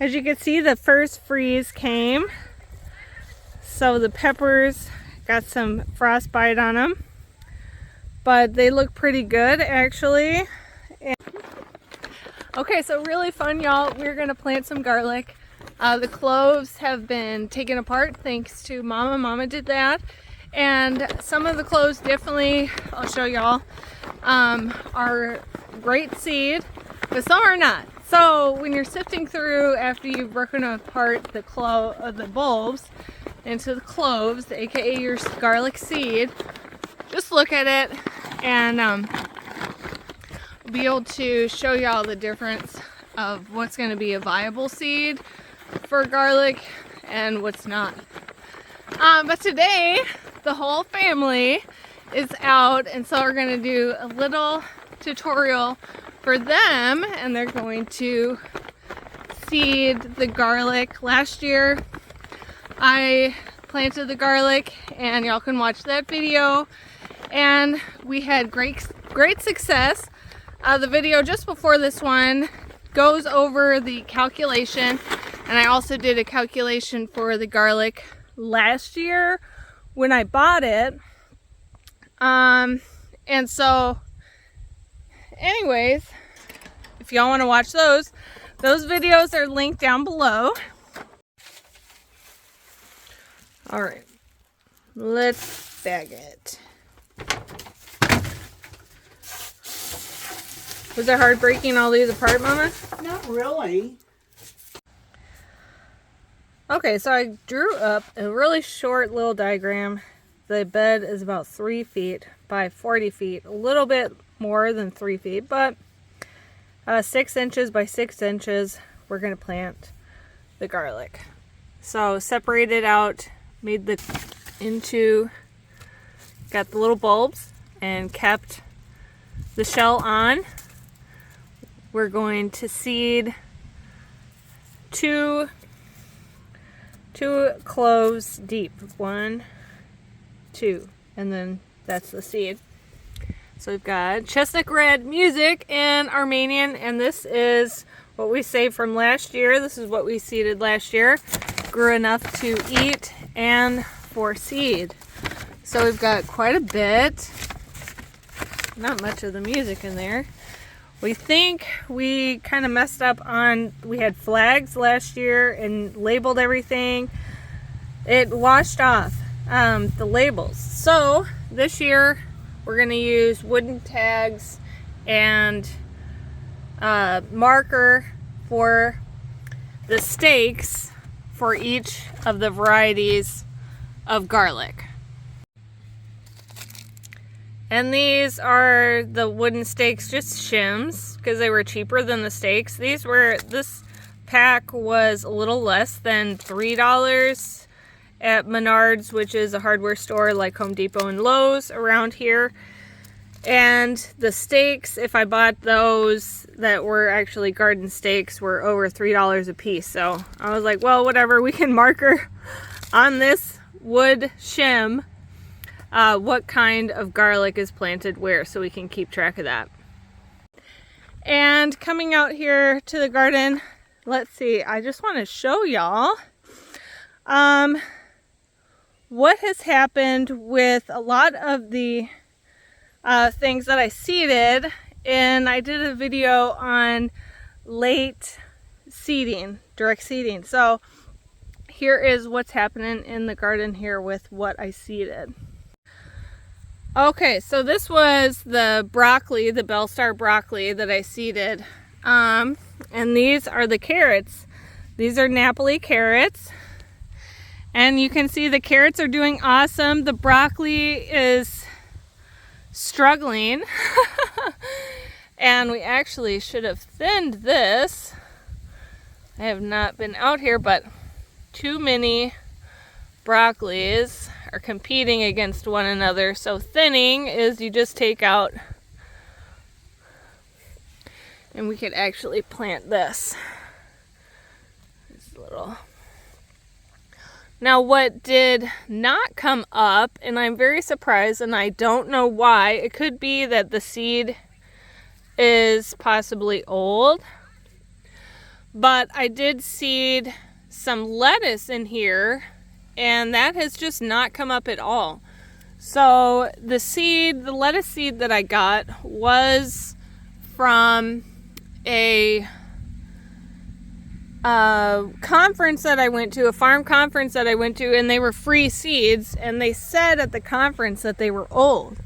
As you can see, the first freeze came. So the peppers got some frostbite on them. But they look pretty good, actually. Okay, so really fun, y'all. We're gonna plant some garlic. The cloves have been taken apart thanks to Mama. Mama did that. And some of the cloves definitely, I'll show y'all, are great seed, but some are not. So when you're sifting through after you've broken apart the bulbs into the cloves, aka your garlic seed, just look at it and I'll be able to show y'all the difference of what's going to be a viable seed for garlic and what's not. But today the whole family is out, and so we're going to do a little tutorial for them, and they're going to seed the garlic. Last year I planted the garlic, and y'all can watch that video, and we had great success. The video just before this one goes over the calculation, and I also did a calculation for the garlic last year when I bought it. And so anyways, if y'all want to watch those videos are linked down below. All right, let's bag it. Was it hard breaking all these apart, Mama? Not really. Okay, so I drew up a really short little diagram. The bed is about 3 feet by 40 feet, a little bit more than 3 feet, but 6 inches by 6 inches, we're going to plant the garlic. So separated out, got the little bulbs and kept the shell on. We're going to seed two cloves deep. 1, 2, and then that's the seed. So we've got chestnut red music in Armenian, and this is what we saved from last year. This is what we seeded last year. Grew enough to eat and for seed. So we've got quite a bit. Not much of the music in there. We think we kind of messed up on, we had flags last year and labeled everything. It washed off the labels. So this year we're going to use wooden tags and marker for the stakes for each of the varieties of garlic. And these are the wooden stakes, just shims, because they were cheaper than the stakes. This pack was a little less than $3 at Menards, which is a hardware store like Home Depot and Lowe's around here. And the stakes, if I bought those that were actually garden stakes, were over $3 a piece. So I was like, well, whatever, we can marker on this wood shim what kind of garlic is planted where, so we can keep track of that. And coming out here to the garden, let's see, I just want to show y'all what has happened with a lot of the things that I seeded. And I did a video on late seeding, direct seeding. So here is what's happening in the garden here with what I seeded. Okay, so this was the broccoli, the Bellstar broccoli that I seeded. And these are the carrots. These are Napoli carrots. And you can see the carrots are doing awesome. The broccoli is struggling. And we actually should have thinned this. I have not been out here, but too many broccolis are competing against one another. So thinning is you just take out, and we could actually plant this little. Now what did not come up, and I'm very surprised, and I don't know why, it could be that the seed is possibly old, But I did seed some lettuce in here, and that has just not come up at all. So the lettuce seed that I got was from a conference that I went to, a farm conference that I went to, and they were free seeds, and they said at the conference that they were old.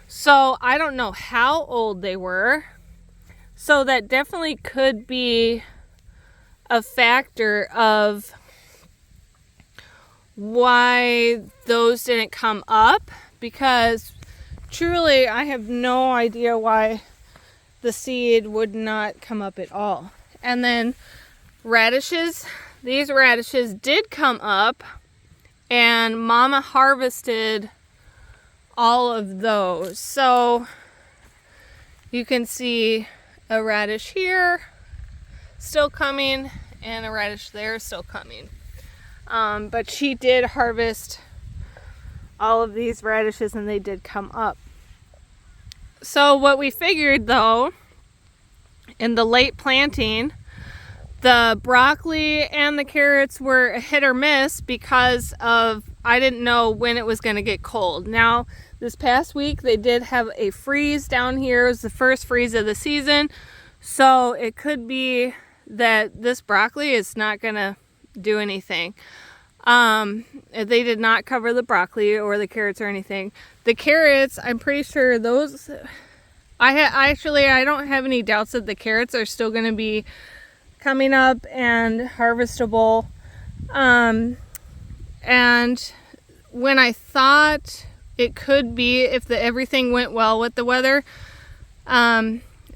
So I don't know how old they were. So that definitely could be a factor of why those didn't come up, because truly I have no idea why the seed would not come up at all. And then radishes, these radishes did come up, and Mama harvested all of those. So you can see a radish here still coming, and a radish there still coming. But she did harvest all of these radishes, and they did come up. So what we figured, though, in the late planting, the broccoli and the carrots were a hit or miss because of, I didn't know when it was going to get cold. Now, this past week, they did have a freeze down here. It was the first freeze of the season. So it could be that this broccoli is not going to do anything. They did not cover the broccoli or the carrots or anything. The carrots, I'm pretty sure those, I don't have any doubts that the carrots are still going to be coming up and harvestable. And when I thought it could be, if everything went well with the weather,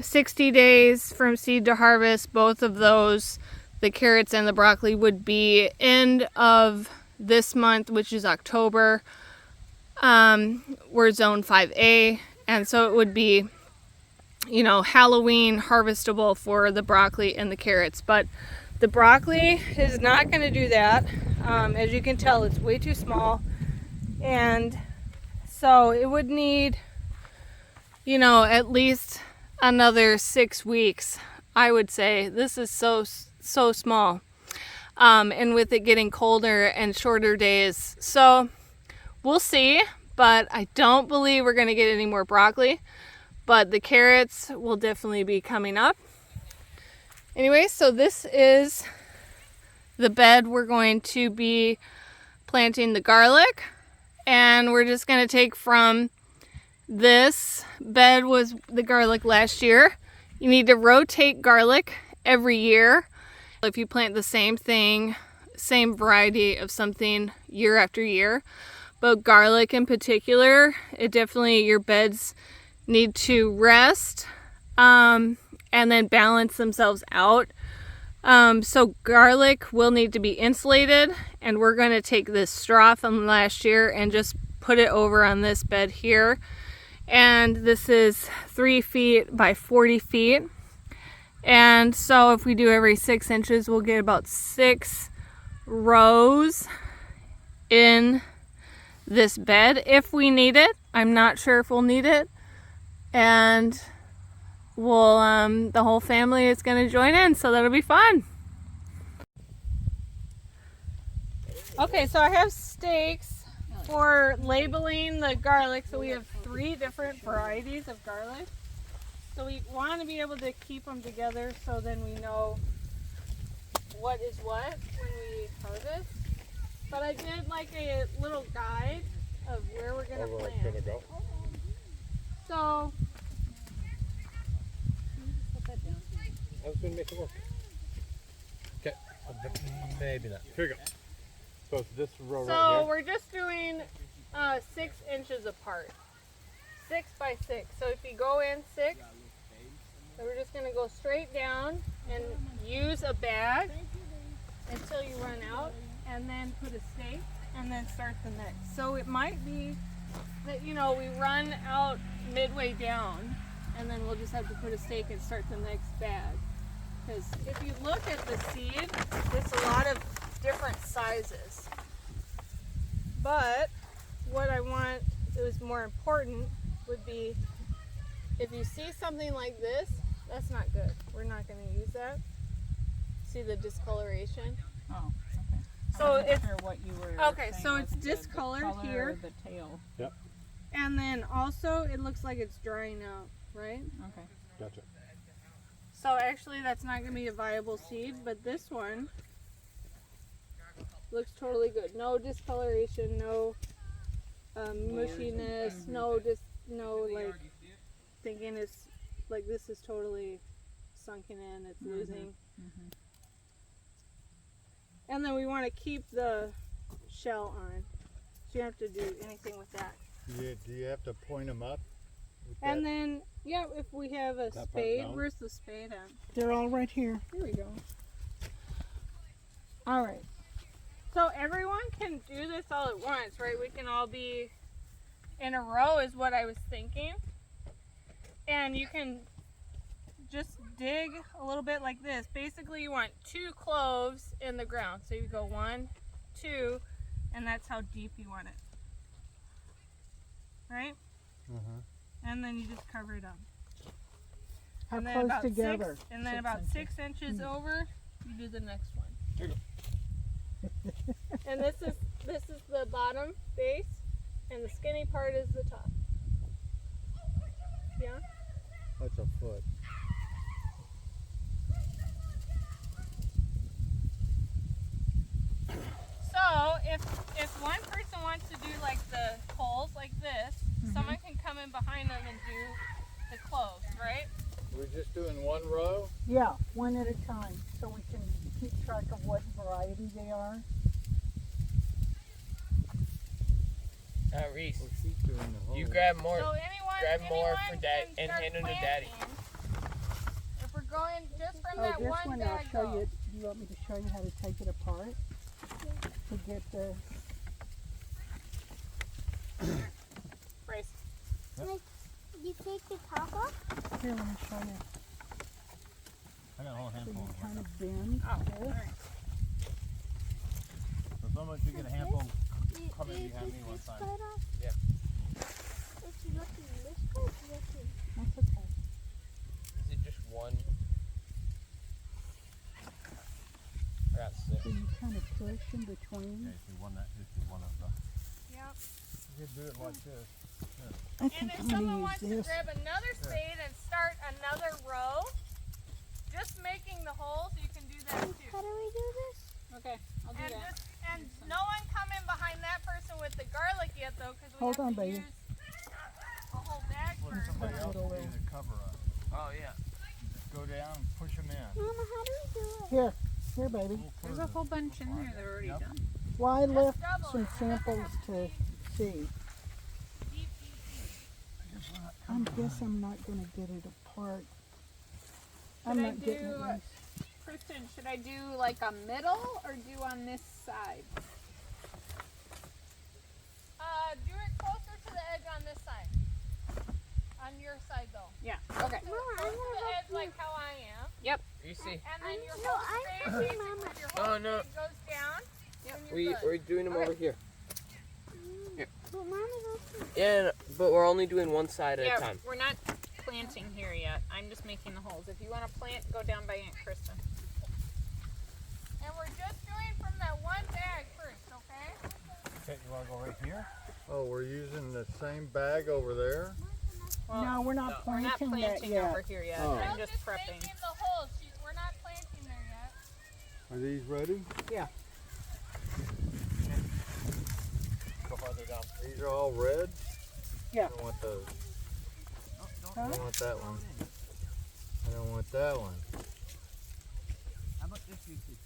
60 days from seed to harvest, both of those, the carrots and the broccoli, would be end of this month, which is October. We're zone 5A, and so it would be, Halloween harvestable for the broccoli and the carrots. But the broccoli is not going to do that. As you can tell, it's way too small, and so it would need, at least another 6 weeks, I would say. This is so small, and with it getting colder and shorter days, so we'll see. But I don't believe we're going to get any more broccoli, but the carrots will definitely be coming up. Anyway, so this is the bed we're going to be planting the garlic, and we're just going to take from this bed was the garlic last year. You need to rotate garlic every year. If you plant the same thing, same variety of something year after year, but garlic in particular, your beds need to rest and then balance themselves out. So garlic will need to be insulated, and we're going to take this straw from last year and just put it over on this bed here. And this is 3 feet by 40 feet. And so if we do every 6 inches, we'll get about 6 rows in this bed if we need it. I'm not sure if we'll need it. And we'll, the whole family is going to join in, so that'll be fun. Okay, so I have stakes for labeling the garlic. So we have 3 different varieties of garlic. So we want to be able to keep them together so then we know what is what when we harvest. But I did like a little guide of where we're going to plant. So put that down. I was going to make it work. Okay, maybe not. Here we go. So it's this row right here. So we're just doing 6 inches apart. 6 by 6. So if you go in 6, so we're just going to go straight down and use a bag until you run out, and then put a stake and then start the next. So it might be that, we run out midway down, and then we'll just have to put a stake and start the next bag. Because if you look at the seed, it's a lot of different sizes. But what I want, it was more important, would be if you see something like this, that's not good. We're not going to use that. see the discoloration. Oh, okay. So I wasn't it's sure what you were okay. saying So it's was the discolored color here, or the tail. Yep. and then also it looks like it's drying out, right? Okay. Gotcha. So actually, that's not going to be a viable seed, but this one looks totally good. No discoloration, no mushiness, no like thinking it's like this is totally sunken in. It's losing. And then we want to keep the shell on, so you don't have to do anything with that. Yeah, do you have to point them up? with And that? then, yeah, if we have a part spade, down? where's the spade at? They're all right here. Here we go. All right. So everyone can do this all at once, right? We can all be in a row is what I was thinking. And you can just dig a little bit like this. Basically, you want 2 cloves in the ground. So you go 1, 2, and that's how deep you want it. Right? And then you just cover it up. How And then close about together? 6, and then 6 about inches. 6 inches over, you do the next one. Here you And this is the bottom base, and the skinny part is the top. Yeah. That's a foot. So if one person wants to do like the holes like this, someone can come in behind them and do the cloves, right? We're just doing one row? Yeah, one at a time, so we can keep track of what variety they are. Reese, Well, she's doing the whole. you grab more. So anyone, Grab more for anyone Dad can and start hand them to Daddy. planting. If we're going just from Oh, that this one one bag, I'll show go. you. Do you want me to show you how to take it apart? To get the... Brace. Like, you take the top off? Here, let me show you. I got a whole So handful. you kind of bend Oh, this. all right. So someone should get a handful. You, Come in you behind take me one this time. part off? Yeah. If you look in this part, you look in. That's okay. Is it just one? I got 6. So you kind of push in between. Okay, so one that this is one of the. Yep. You can do it like this. I And think if I'm someone going wants to to use this. grab another spade and start another row, just making the holes, you can do that too. How do we do this? Okay, I'll do that. And no one come in behind that person with the garlic yet, though, because we Hold have on, to baby. use a whole bag first. Somebody else Little, needs a cover up. Oh yeah. Just go down and push them in. Mama, how do we do it? Here, here, baby. There's a whole bunch in there that are already done. Well, I left double some it. samples to see. Deep, deep, deep. I guess I'm not going to get it apart. I'm Should I not getting it do- loose. Kristen, should I do like a middle or do on this side? Do it closer to the edge on this side. On your side, though. Yeah. Okay. Mama, I'm Close to gonna the help edge, like how I am. You see. And then your No, whole I'm spade, helping basically, Mama. your Oh, whole no. spade goes down. Then you're good. We're doing them Okay. over here. But Mama, help me. Yeah, but we're only doing one side at Yeah, a time. we're not planting here yet. I'm just making the holes. If you want to plant, go down by Aunt Kristen. And we're just doing from that one bag first, okay? Okay, you want to go right here? Oh, we're using the same bag over there? No, we're not We're not planting that planting yet. over here yet. Oh. I'm We're just prepping. making the holes. We're not planting there yet. Are these ready? Yeah. Go farther down. These are all red? Yeah. I don't want those. I Huh? don't want that one. I don't want that one. How about this, you two?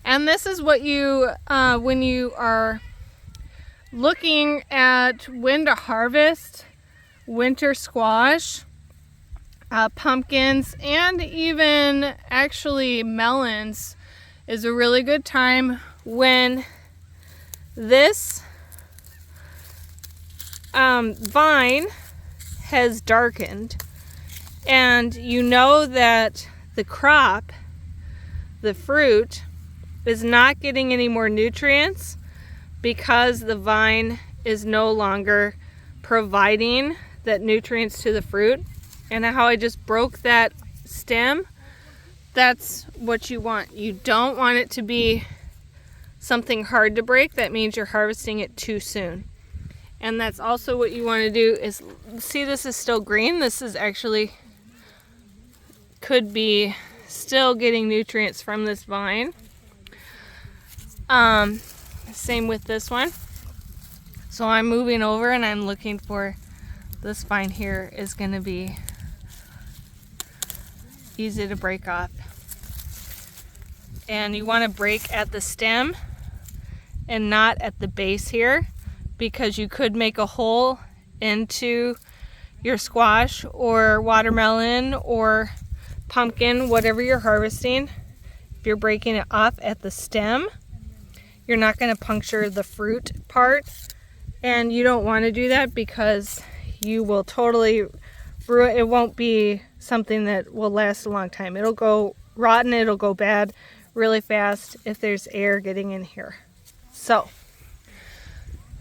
And this is what you, when you are looking at when to harvest winter squash, pumpkins, and even actually melons, is a really good time when this vine has darkened and you know that the crop, the fruit, is not getting any more nutrients because the vine is no longer providing that nutrients to the fruit. And how I just broke that stem, that's what you want. You don't want it to be something hard to break. That means you're harvesting it too soon. And that's also what you want to do is, see, this is still green. This is actually, could be still getting nutrients from this vine. Same with this one. So I'm moving over and I'm looking for, this vine here is going to be easy to break off. And you want to break at the stem and not at the base here, because you could make a hole into your squash or watermelon or pumpkin, whatever you're harvesting. If you're breaking it off at the stem, you're not going to puncture the fruit part, and you don't want to do that because you will totally ruin it. It won't be something that will last a long time. It'll go rotten, it'll go bad really fast if there's air getting in here. So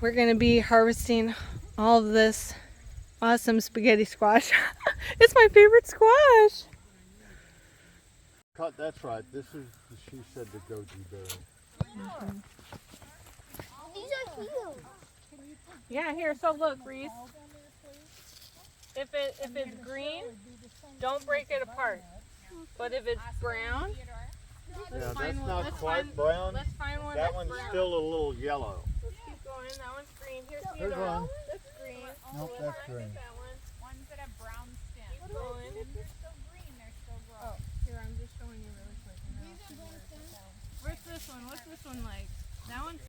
we're going to be harvesting all of this awesome spaghetti squash. It's my favorite squash. Cut, that's right. This is, she said, the goji berry. These are healed. Yeah, here, so look, Reese. If it's green, don't break it apart. But if it's brown, Yeah, find that's one- not let's quite find- brown. let's find one That that's one's brown. still a little yellow. Let's keep going. That one's green. Here's Here's Theodore. one. That's green. Nope, So that's let's green. get that one. Ones that have brown skin. Keep going. They're still green. They're still Oh, growing. here, I'm just showing you really quick. And then I'll show you where it's at. Where's this one? What's this one like? That one's